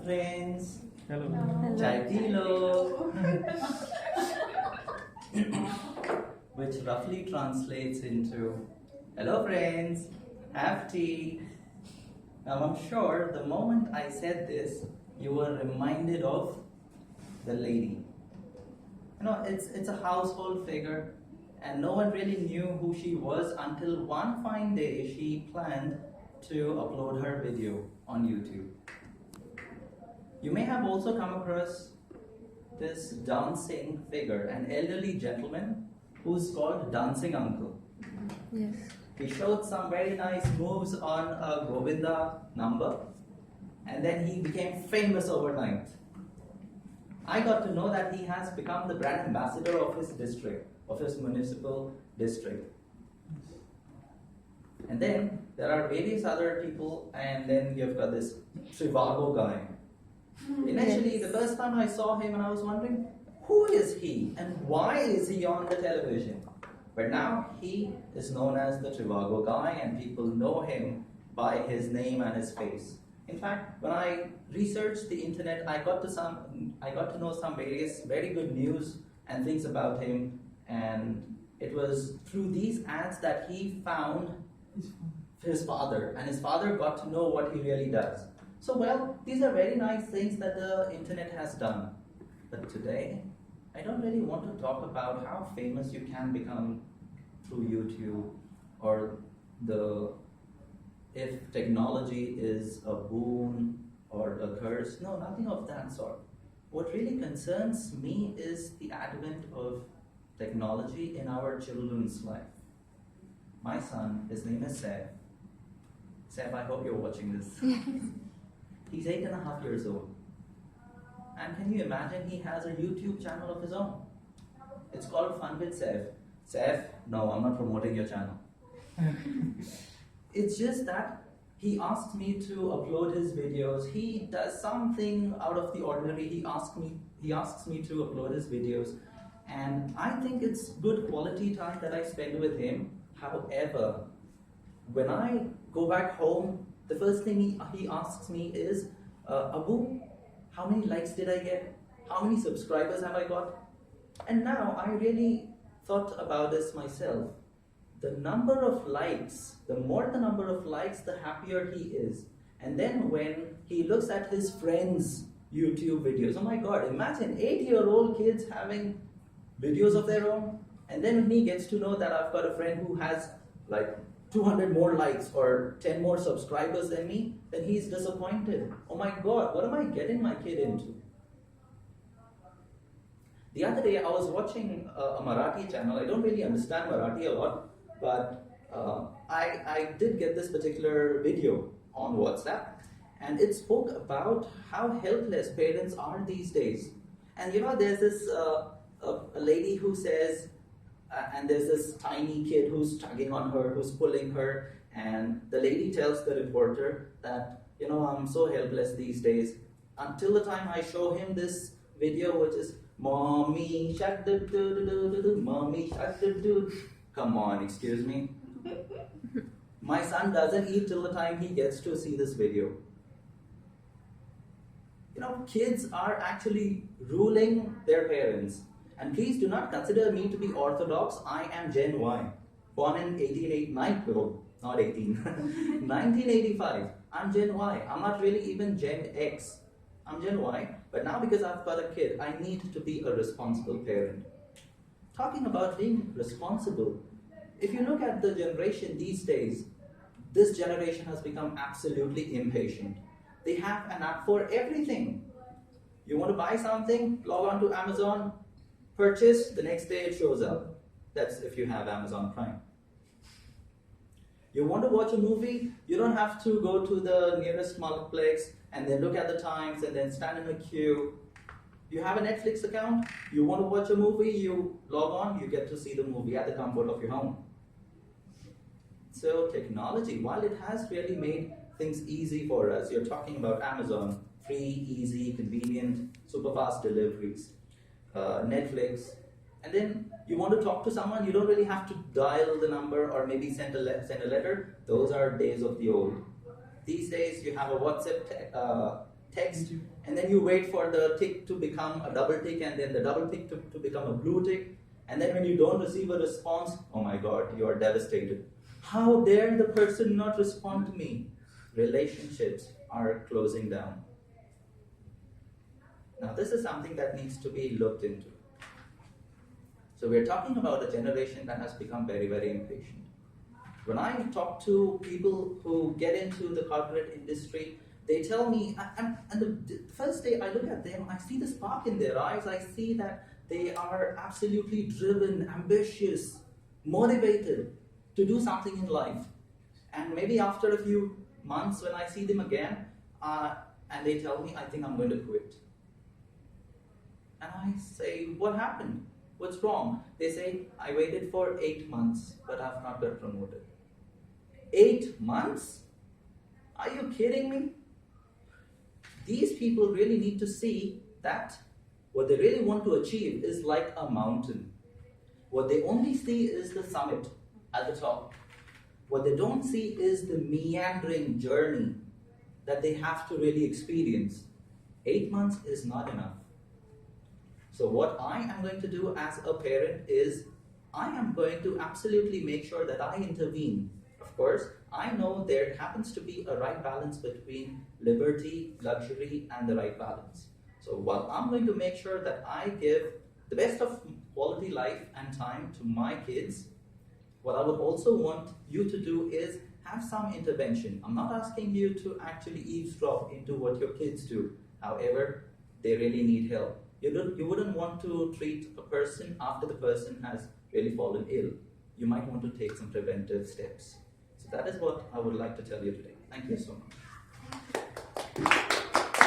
friends. Hello. Chai pee lo. Which roughly translates into hello friends, have tea. Now I'm sure the moment I said this, you were reminded of the lady. You know, it's a household figure, and no one really knew who she was until one fine day she planned to upload her video on YouTube. You may have also come across this dancing figure, an elderly gentleman who's called Dancing Uncle. Yes. He showed some very nice moves on a Govinda number, and then he became famous overnight. I got to know that he has become the brand ambassador of his district, of his municipal district. And then there are various other people, and then you've got this Trivago guy. Initially, the first time I saw him, and I was wondering, who is he and why is he on the television? But now he is known as the Trivago guy, and people know him by his name and his face. In fact, when I researched the internet, I got to know some various very good news and things about him, and it was through these ads that he found his father, and his father got to know what he really does. So, well, these are very nice things that the internet has done. But today, I don't really want to talk about how famous you can become through YouTube, or if technology is a boon or a curse. No, nothing of that sort. What really concerns me is the advent of technology in our children's life. My son, his name is Seb. Seb, I hope you're watching this. He's 8.5 years old. And can you imagine, he has a YouTube channel of his own. It's called Fun with Seb. Seb, no, I'm not promoting your channel. It's just that he asked me to upload his videos. He does something out of the ordinary. He asks me to upload his videos. And I think it's good quality time that I spend with him. However, when I go back home, the first thing he asks me is, Abu, how many likes did I get? How many subscribers have I got? And now I really thought about this myself. The number of likes, the more the number of likes, the happier he is. And then when he looks at his friends' YouTube videos, oh my God, imagine 8-year-old kids having videos of their own. And then when he gets to know that I've got a friend who has like 200 more likes or 10 more subscribers than me, then he's disappointed. Oh my God, what am I getting my kid into? The other day I was watching a Marathi channel. I don't really understand Marathi a lot, but I did get this particular video on WhatsApp, and it spoke about how helpless parents are these days. And you know, there's this a lady who says, and there's this tiny kid who's tugging on her, who's pulling her, and the lady tells the reporter that, you know, I'm so helpless these days. Until the time I show him this video, which is, Mommy, shut the do, Mommy, shut the do. Come on, excuse me. My son doesn't eat till the time he gets to see this video. You know, kids are actually ruling their parents. And please do not consider me to be orthodox. I am Gen Y, born in 1985. I'm Gen Y. I'm not really even Gen X. I'm Gen Y, but now because I've got a kid, I need to be a responsible parent. Talking about being responsible, if you look at the generation these days, this generation has become absolutely impatient. They have an app for everything. You want to buy something, log on to Amazon, purchase, the next day it shows up. That's if you have Amazon Prime. You want to watch a movie, you don't have to go to the nearest multiplex and then look at the times and then stand in a queue. You have a Netflix account, you want to watch a movie, you log on, you get to see the movie at the comfort of your home. So technology, while it has really made things easy for us, you're talking about Amazon, free, easy, convenient, super fast deliveries, Netflix, and then you want to talk to someone, you don't really have to dial the number or maybe send a letter. Those are days of the old. These days you have a WhatsApp text, and then you wait for the tick to become a double tick, and then the double tick to become a blue tick, and then when you don't receive a response, oh my God, you are devastated. How dare the person not respond to me? Relationships are closing down. Now, this is something that needs to be looked into. So we're talking about a generation that has become very, very impatient. When I talk to people who get into the corporate industry, they tell me, and the first day I look at them, I see the spark in their eyes. I see that they are absolutely driven, ambitious, motivated to do something in life. And maybe after a few months, when I see them again, and they tell me, I think I'm going to quit. And I say, what happened? What's wrong? They say, I waited for 8 months, but I've not got promoted. 8 months? Are you kidding me? These people really need to see that what they really want to achieve is like a mountain. What they only see is the summit at the top. What they don't see is the meandering journey that they have to really experience. 8 months is not enough. So what I am going to do as a parent is I am going to absolutely make sure that I intervene. Of course, I know there happens to be a right balance between liberty, luxury, and the right balance. So while I'm going to make sure that I give the best of quality life and time to my kids, what I would also want you to do is have some intervention. I'm not asking you to actually eavesdrop into what your kids do. However, they really need help. You wouldn't want to treat a person after the person has really fallen ill. You might want to take some preventive steps. So that is what I would like to tell you today. Thank you so much.